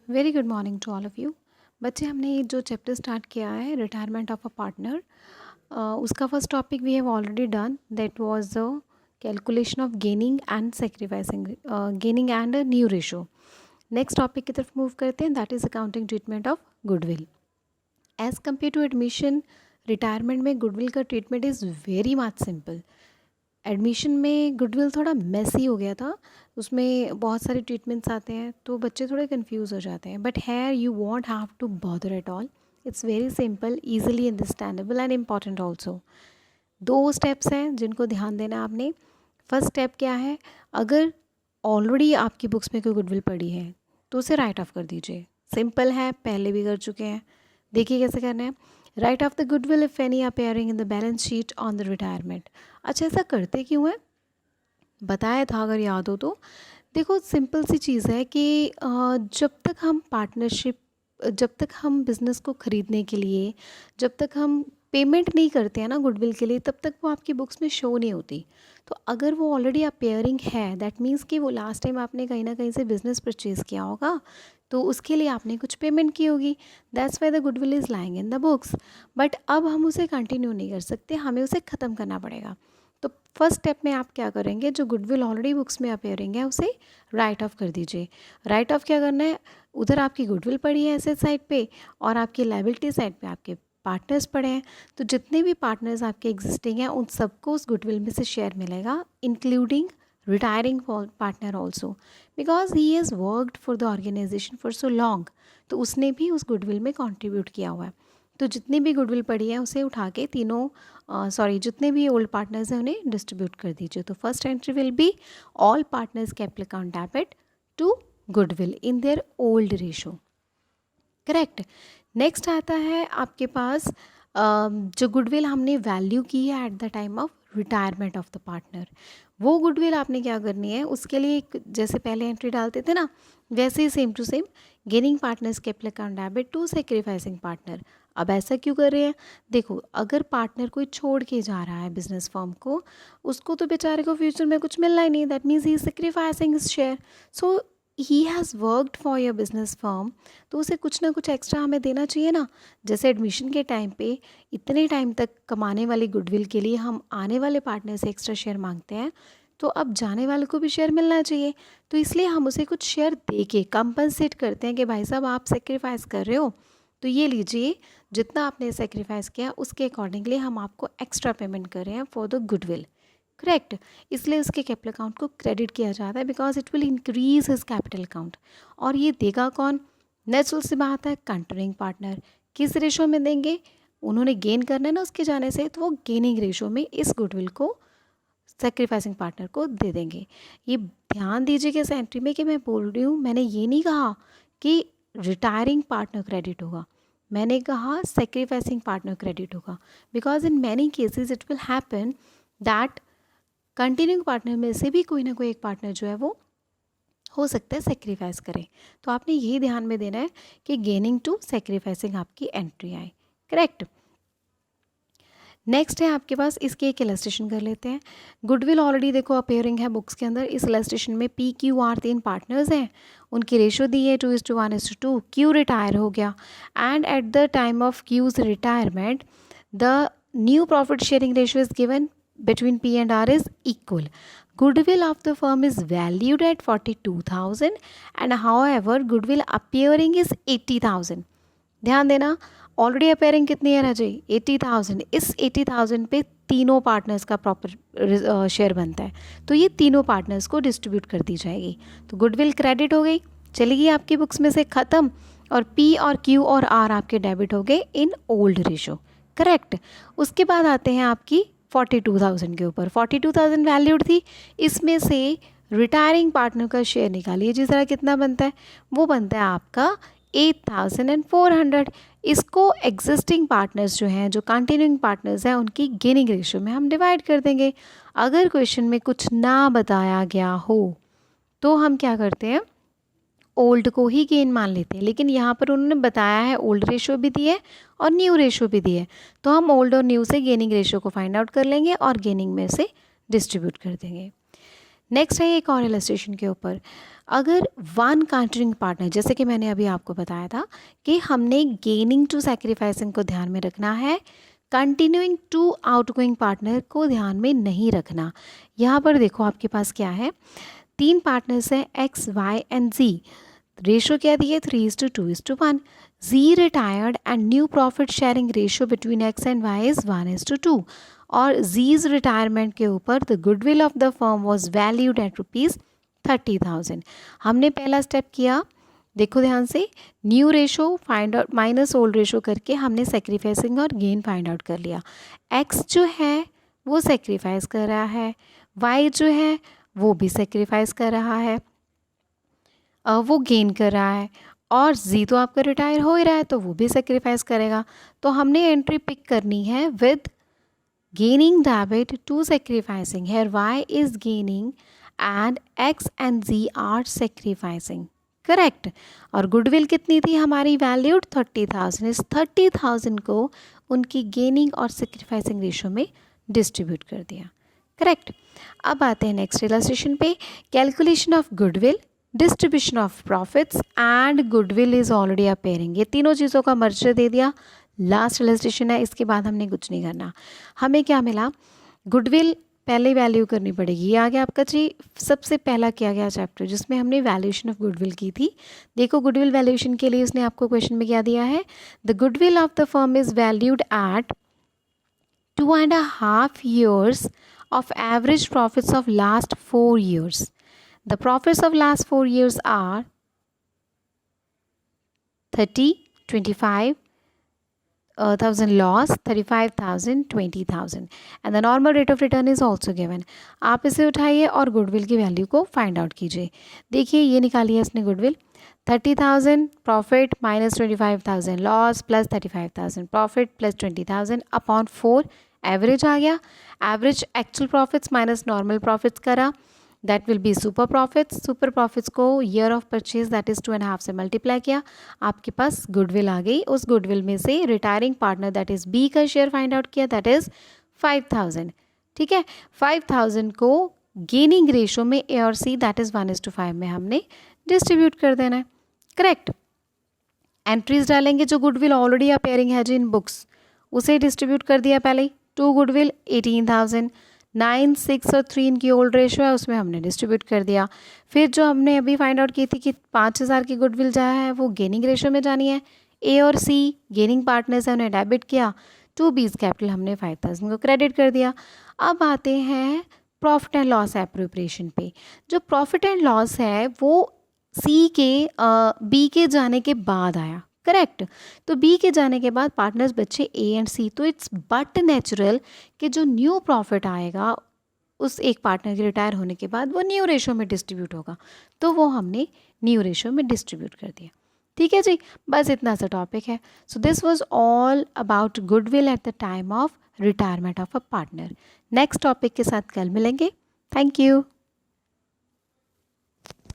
Very good morning to all of you. बच्चे, हमने ये जो चैप्टर स्टार्ट किया है रिटायरमेंट ऑफ अ पार्टनर, उसका first topic we have already done, that was the calculation of gaining and sacrificing, gaining and new ratio. Next topic की तरफ move करते हैं, that is accounting treatment of goodwill. As compare to admission, retirement में goodwill का treatment is very much simple. Admission में goodwill थोड़ा messy हो गया था, उसमें बहुत सारे ट्रीटमेंट्स आते हैं तो बच्चे थोड़े कंफ्यूज हो जाते हैं, but here you won't have to bother at all. It's very simple, easily understandable and important also. दो स्टेप्स हैं जिनको ध्यान देना आपने। फर्स्ट स्टेप क्या है, अगर ऑलरेडी आपकी बुक्स में कोई गुडविल पड़ी है तो उसे राइट ऑफ कर दीजिए। सिंपल है, पहले भी कर चुके हैं। देखिए कैसे करना है। Right of the goodwill if any appearing in the balance sheet on the retirement. अच्छा, ऐसा करते क्यों है, बताया था अगर याद हो तो। देखो, सिंपल सी चीज़ है कि जब तक हम बिज़नेस को ख़रीदने के लिए, जब तक हम पेमेंट नहीं करते हैं ना गुडविल के लिए, तब तक वो आपकी बुक्स में शो नहीं होती। तो अगर वो ऑलरेडी अपेयरिंग है, दैट मीन्स कि वो लास्ट टाइम आपने कहीं ना कहीं से बिज़नेस परचेज़ किया होगा, तो उसके लिए आपने कुछ पेमेंट की होगी। That's why the goodwill is lying in the books. But अब हम उसे कंटिन्यू नहीं कर सकते, हमें उसे ख़त्म करना पड़ेगा। तो फर्स्ट स्टेप में आप क्या करेंगे, जो गुडविल ऑलरेडी बुक्स में अपेयरिंग है उसे राइट ऑफ कर दीजिए। राइट ऑफ क्या करना है, उधर आपकी गुडविल पड़ी है एसेट साइड पे और आपकी लायबिलिटी साइड पे आपके पार्टनर्स पड़े हैं। तो जितने भी पार्टनर्स आपके एग्जिस्टिंग हैं उन सबको उस गुडविल में से शेयर मिलेगा, including retiring partner also, because he has worked for the organization for so long. तो उसने भी उस गुडविल में कॉन्ट्रीब्यूट किया हुआ है। तो जितनी भी गुडविल पड़ी है उसे उठा के जितने भी ओल्ड पार्टनर्स हैं उन्हें डिस्ट्रीब्यूट कर दीजिए। तो first entry will be all partners capital account debit to goodwill in their old ratio. Correct. Next आता है आपके पास जो गुडविल हमने वैल्यू की है eight the time of retirement of the partner, वो गुडविल आपने क्या करनी है, उसके लिए जैसे पहले एंट्री डालते थे ना, वैसे ही same to same gaining partners capital account debit to sacrificing partner. अब ऐसा क्यों कर रहे हैं, देखो अगर पार्टनर कोई छोड़ के जा रहा है बिजनेस फर्म को, उसको तो बेचारे को फ्यूचर में कुछ मिलना ही नहीं, that means he is sacrificing his share. So he has worked for your business firm, तो उसे कुछ ना कुछ एक्स्ट्रा हमें देना चाहिए ना। जैसे एडमिशन के टाइम पे इतने टाइम तक कमाने वाली गुडविल के लिए हम आने वाले पार्टनर से एक्स्ट्रा शेयर मांगते हैं, तो अब जाने वाले को भी शेयर मिलना चाहिए। तो इसलिए हम उसे कुछ शेयर दे के कंपनसेट करते हैं कि भाई साहब आप सेक्रीफाइस कर रहे हो, तो ये लीजिए, जितना आपने सेक्रीफाइस किया उसके अकॉर्डिंगली हम आपको एक्स्ट्रा पेमेंट कर रहे हैं फॉर द गुडविल। करेक्ट। इसलिए उसके कैपिटल अकाउंट को क्रेडिट किया जाता है, because it will increase his capital account. और ये देगा कौन, नेचुरल सी बात है, कंट्रोलिंग पार्टनर। किस रेशो में देंगे, उन्होंने गेन करना है ना उसके जाने से, तो वो गेनिंग रेशो में इस गुडविल को सेक्रीफाइसिंग पार्टनर को दे देंगे। ये ध्यान दीजिए कि इस एंट्री में कि मैं बोल रही हूँ, मैंने ये नहीं कहा कि रिटायरिंग पार्टनर क्रेडिट होगा, मैंने कहा सेक्रीफाइसिंग पार्टनर क्रेडिट होगा। Because in many cases it will happen that continuing partner में से भी कोई ना कोई एक पार्टनर जो है वो हो सकता है सेक्रीफाइस करें। तो आपने यही ध्यान में देना है कि गेनिंग टू सेक्रीफाइसिंग आपकी एंट्री आए। करेक्ट। नेक्स्ट है आपके पास, इसके एक इलस्ट्रेशन कर लेते हैं। गुडविल ऑलरेडी देखो अपेयरिंग है बुक्स के अंदर। इस इलस्ट्रेशन में पी क्यू आर 3 पार्टनर्स हैं, उनकी रेशो दी है 2:1:2। क्यू रिटायर हो गया and at the time of Q's retirement the new profit sharing ratio is given between P and R is equal. Goodwill of the firm is valued at 42,000 and however goodwill appearing is 80,000. ध्यान देना, already appearing कितनी है राजे, 80,000। इस 80,000 पे तीनों partners का proper share बनता है, तो ये तीनों पार्टनर्स को डिस्ट्रीब्यूट कर दी जाएगी। तो गुडविल क्रेडिट हो गई, चलेगी आपकी बुक्स में से ख़त्म, और पी और क्यू और आर आपके डेबिट हो गए इन ओल्ड रेशो। करेक्ट। उसके बाद आते हैं आपकी 42,000 के ऊपर। 42,000 वैल्यूड थी, इसमें से रिटायरिंग पार्टनर का शेयर निकालिए जिस तरह कितना बनता है, वो बनता है आपका 8,400। इसको एग्जिस्टिंग पार्टनर्स जो हैं, जो कंटिन्यूइंग पार्टनर्स हैं, उनकी गेनिंग रेशियो में हम डिवाइड कर देंगे। अगर क्वेश्चन में कुछ ना बताया गया हो तो हम क्या करते हैं, ओल्ड को ही गेन मान लेते हैं। लेकिन यहाँ पर उन्होंने बताया है ओल्ड रेशो भी दी है और न्यू रेशो भी दी है, तो हम ओल्ड और न्यू से गेनिंग रेशो को फाइंड आउट कर लेंगे और गेनिंग में से डिस्ट्रीब्यूट कर देंगे। नेक्स्ट है एक और इलस्ट्रेशन के ऊपर, अगर वन कंटिन्यूइंग पार्टनर, जैसे कि मैंने अभी आपको बताया था कि हमने गेनिंग टू सैक्रिफाइसिंग को ध्यान में रखना है, कंटिन्यूइंग टू आउटगोइंग पार्टनर को ध्यान में नहीं रखना। यहाँ पर देखो आपके पास क्या है, 3 पार्टनर्स हैं X Y and Z, ratio क्या दी है 3:2:1, Z retired and new profit sharing ratio between X and Y is 1:2, और जीज रिटायरमेंट के ऊपर the goodwill of the firm was valued at ₹30,000। हमने पहला स्टेप किया, देखो ध्यान से, new ratio find out minus old ratio करके हमने सेक्रीफाइसिंग और गेन फाइंड आउट कर लिया। एक्स जो है वो सेक्रीफाइस कर रहा है, वाई जो है वो भी सेक्रीफाइस कर रहा है, वो गेन कर रहा है, और जी तो आपका रिटायर हो ही रहा है तो वो भी सेक्रीफाइस करेगा। तो हमने एंट्री पिक करनी है with gaining debit to sacrificing. Here y is gaining and x and z are sacrificing. Correct. और गुडविल कितनी थी हमारी वैल्यूड 30,000। इस 30,000 को उनकी गेनिंग और सेक्रीफाइसिंग रेशो में डिस्ट्रीब्यूट कर दिया। करेक्ट। अब आते हैं नेक्स्ट इलस्ट्रेशन पे, calculation of goodwill, distribution of profits and goodwill is already appearing. ये तीनों चीज़ों का मर्जर दे दिया। लास्ट इलस्ट्रेशन है, इसके बाद हमने कुछ नहीं करना। हमें क्या मिला, गुडविल पहले वैल्यू करनी पड़ेगी। ये आ गया आपका जी सबसे पहला किया गया चैप्टर जिसमें हमने वैल्यूएशन ऑफ गुडविल की थी। देखो गुडविल वैल्यूएशन के लिए उसने आपको क्वेश्चन में क्या दिया है, the goodwill of the firm is valued at 2.5 years of average profits of last 4 years. The profits of last 4 years are 30, 25,000 loss, 35,000, 20,000 and the normal rate of return is also given. आप इसे उठाइए और goodwill की value को find out कीजिए। देखिए ये निकाली है इसने goodwill, 30,000 profit minus 25,000 loss plus 35,000 profit plus 20,000 upon 4 average आ गया। Average actual profits minus normal profits करा, that will be super profits. Super profits को year of purchase that is 2.5 से मल्टीप्लाई किया, आपके पास गुडविल आ गई। उस गुडविल में से retiring partner that is B का शेयर फाइंड आउट किया, दैट इज़ 5,000। ठीक है, 5,000 को गेनिंग रेशो में ए और सी दैट इज़ 1:5 में हमने डिस्ट्रीब्यूट कर देना है। करेक्ट। एंट्रीज डालेंगे, जो गुडविल ऑलरेडी अपेयरिंग है जी इन बुक्स उसे डिस्ट्रीब्यूट कर दिया पहले। 2 गुडविल 18,000, 9, 6 और 3 इनकी ओल्ड रेशो है उसमें हमने डिस्ट्रीब्यूट कर दिया। फिर जो हमने अभी फाइंड आउट की थी कि 5,000 की गुडविल जो है वो गेनिंग रेशो में जानी है, ए और सी गेनिंग पार्टनर्स है उन्हें डेबिट किया, 2 बीज कैपिटल हमने 5,000 को क्रेडिट कर दिया। अब आते हैं प्रॉफिट एंड लॉस एप्रोप्रिएशन पे। जो प्रॉफिट एंड लॉस है वो सी के बी के जाने के बाद आया। करेक्ट। तो बी के जाने के बाद पार्टनर्स बच्चे ए एंड सी, तो इट्स बट नेचुरल कि जो न्यू प्रॉफिट आएगा उस एक पार्टनर के रिटायर होने के बाद वो न्यू रेशो में डिस्ट्रीब्यूट होगा, तो वो हमने न्यू रेशो में डिस्ट्रीब्यूट कर दिया। ठीक है जी, बस इतना सा टॉपिक है। So this was all about goodwill eight the time of retirement of a partner. Next topic के साथ कल मिलेंगे। Thank you.